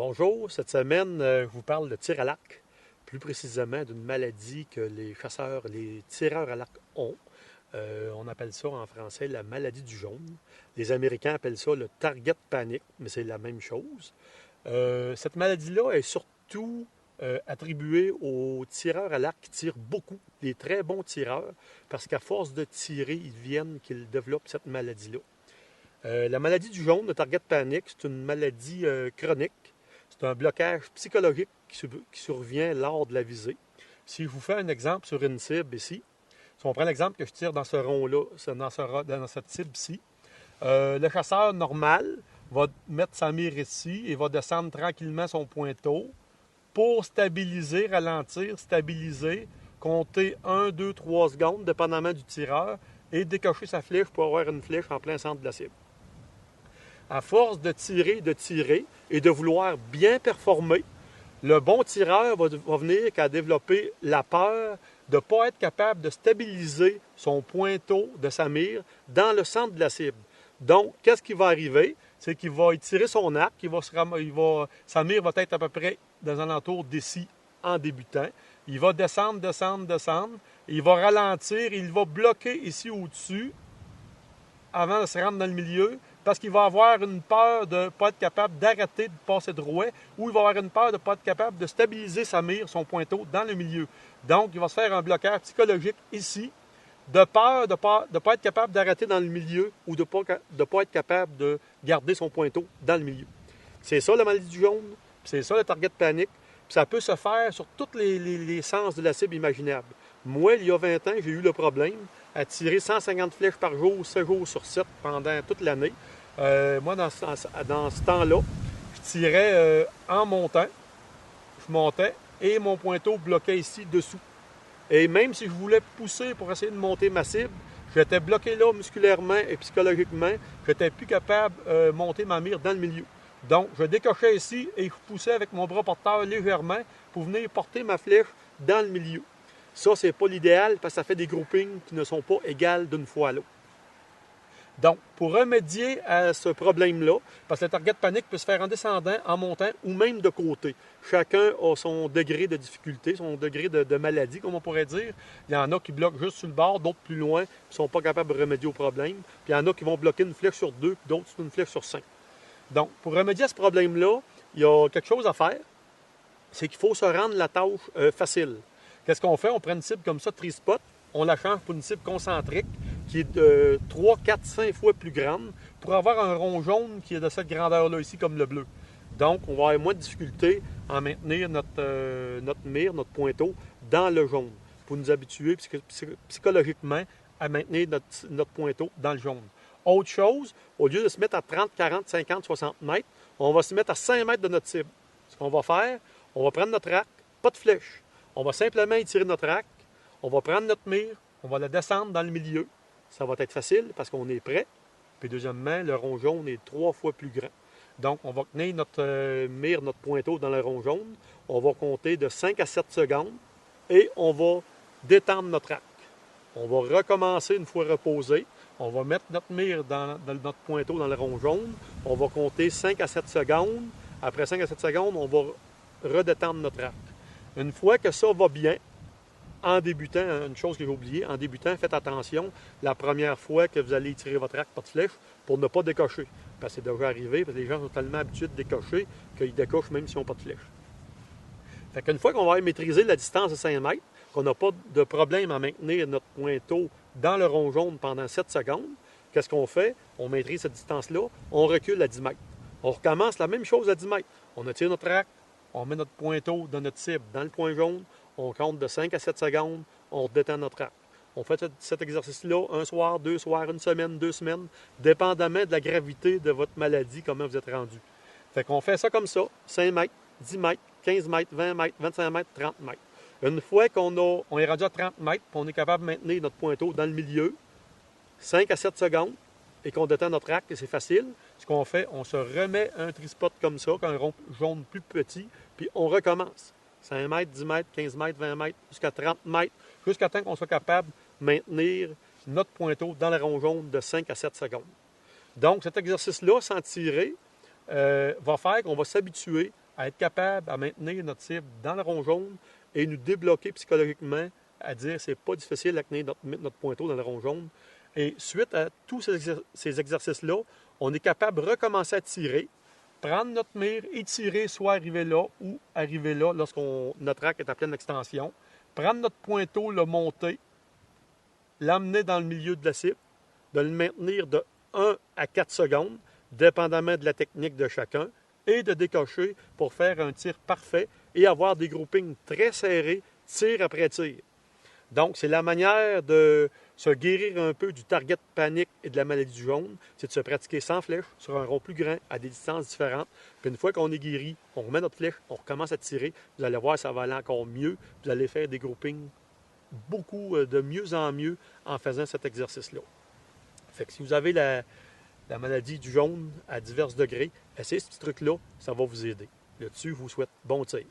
Bonjour, cette semaine, je vous parle de tir à l'arc, plus précisément d'une maladie que les chasseurs, les tireurs à l'arc ont. On appelle ça en français la maladie du jaune. Les Américains appellent ça le target panic, mais c'est la même chose. Cette maladie-là est surtout attribuée aux tireurs à l'arc qui tirent beaucoup, des très bons tireurs, parce qu'à force de tirer, ils deviennent qu'ils développent cette maladie-là. La maladie du jaune, le target panic, c'est une maladie chronique. C'est un blocage psychologique qui survient lors de la visée. Si je vous fais un exemple sur une cible ici, si on prend l'exemple que je tire dans ce rond-là, dans cette cible-ci, le chasseur normal va mettre sa mire ici et va descendre tranquillement son pointeau pour stabiliser, ralentir, stabiliser, compter 1, 2, 3 secondes, dépendamment du tireur, et décocher sa flèche pour avoir une flèche en plein centre de la cible. À force de tirer et de vouloir bien performer, le bon tireur va venir qu'à développer la peur de ne pas être capable de stabiliser son pointeau de sa mire dans le centre de la cible. Donc, qu'est-ce qui va arriver? C'est qu'il va étirer son arc, sa mire va être à peu près dans un alentour d'ici en débutant. Il va descendre, il va ralentir, il va bloquer ici au-dessus avant de se rendre dans le milieu, parce qu'il va avoir une peur de ne pas être capable d'arrêter de passer droit, ou il va avoir une peur de ne pas être capable de stabiliser sa mire, son pointeau, dans le milieu. Donc, il va se faire un blocage psychologique ici, de peur de ne pas être capable d'arrêter dans le milieu, ou de ne pas être capable de garder son pointeau dans le milieu. C'est ça la maladie du jaune, c'est ça le target panic, puis ça peut se faire sur tous les sens de la cible imaginable. Moi, il y a 20 ans, j'ai eu le problème à tirer 150 flèches par jour, 7 jours sur 7 pendant toute l'année. Moi, dans ce temps-là, je tirais en montant, je montais et mon pointeau bloquait ici dessous. Et même si je voulais pousser pour essayer de monter ma cible, j'étais bloqué là musculairement et psychologiquement. Je n'étais plus capable de monter ma mire dans le milieu. Donc, je décochais ici et je poussais avec mon bras porteur légèrement pour venir porter ma flèche dans le milieu. Ça, c'est pas l'idéal parce que ça fait des groupings qui ne sont pas égales d'une fois à l'autre. Donc, pour remédier à ce problème-là, parce que le target panic peut se faire en descendant, en montant ou même de côté. Chacun a son degré de difficulté, son degré de maladie, comme on pourrait dire. Il y en a qui bloquent juste sur le bord, d'autres plus loin, qui ne sont pas capables de remédier au problème. Puis il y en a qui vont bloquer une flèche sur 2, puis d'autres sur une flèche sur 5. Donc, pour remédier à ce problème-là, il y a quelque chose à faire. C'est qu'il faut se rendre la tâche facile. Qu'est-ce qu'on fait? On prend une cible comme ça, tri-spot, on la change pour une cible concentrique qui est de 3, 4, 5 fois plus grande pour avoir un rond jaune qui est de cette grandeur-là ici, comme le bleu. Donc, on va avoir moins de difficulté à maintenir notre mire, notre pointeau dans le jaune pour nous habituer psychologiquement à maintenir notre pointeau dans le jaune. Autre chose, au lieu de se mettre à 30, 40, 50, 60 mètres, on va se mettre à 5 mètres de notre cible. Ce qu'on va faire, on va prendre notre arc, pas de flèche. On va simplement étirer notre arc, on va prendre notre mire, on va la descendre dans le milieu. Ça va être facile parce qu'on est prêt. Puis deuxièmement, le rond jaune est 3 fois plus grand. Donc, on va tenir notre mire, notre pointeau dans le rond jaune. On va compter de 5 à 7 secondes et on va détendre notre arc. On va recommencer une fois reposé. On va mettre notre mire dans notre pointeau dans le rond jaune. On va compter 5 à 7 secondes. Après 5 à 7 secondes, on va redétendre notre arc. Une fois que ça va bien, en débutant, une chose que j'ai oubliée, en débutant, faites attention la première fois que vous allez tirer votre arc par de flèche pour ne pas décocher. Parce que c'est déjà arrivé, parce que les gens sont tellement habitués de décocher qu'ils décochent même s'ils n'ont pas de flèche. Fait qu'une fois qu'on va maîtriser la distance de 5 mètres, qu'on n'a pas de problème à maintenir notre pointeau dans le rond jaune pendant 7 secondes, qu'est-ce qu'on fait? On maîtrise cette distance-là, on recule à 10 mètres. On recommence la même chose à 10 mètres. On attire notre arc, on met notre pointeau dans notre cible, dans le point jaune, on compte de 5 à 7 secondes, on détend notre arc. On fait cet exercice-là un soir, 2 soirs, une semaine, 2 semaines, dépendamment de la gravité de votre maladie, comment vous êtes rendu. Fait qu'on fait ça comme ça, 5 mètres, 10 mètres, 15 mètres, 20 mètres, 25 mètres, 30 mètres. Une fois on est rendu à 30 mètres, on est capable de maintenir notre pointeau dans le milieu, 5 à 7 secondes, et qu'on détend notre arc, et c'est facile, ce qu'on fait, on se remet un tri-spot comme ça, un rond jaune plus petit, puis on recommence. 5 mètres, 10 mètres, 15 mètres, 20 mètres, jusqu'à 30 mètres, jusqu'à temps qu'on soit capable de maintenir notre pointeau dans le rond jaune de 5 à 7 secondes. Donc, cet exercice-là, sans tirer, va faire qu'on va s'habituer à être capable à maintenir notre cible dans le rond jaune et nous débloquer psychologiquement à dire c'est pas difficile à mettre notre pointeau dans le rond jaune. Et suite à tous ces exercices-là, on est capable de recommencer à tirer, prendre notre mire et tirer, soit arriver là ou arriver là lorsque notre arc est à pleine extension, prendre notre pointeau, le monter, l'emmener dans le milieu de la cible, de le maintenir de 1 à 4 secondes, dépendamment de la technique de chacun, et de décocher pour faire un tir parfait et avoir des groupings très serrés, tir après tir. Donc, c'est la manière de se guérir un peu du target panique et de la maladie du jaune, c'est de se pratiquer sans flèche, sur un rond plus grand, à des distances différentes. Puis une fois qu'on est guéri, on remet notre flèche, on recommence à tirer. Vous allez voir, ça va aller encore mieux. Vous allez faire des groupings beaucoup de mieux en mieux en faisant cet exercice-là. Fait que si vous avez la maladie du jaune à divers degrés, essayez ce petit truc-là, ça va vous aider. Là-dessus, je vous souhaite bon tir.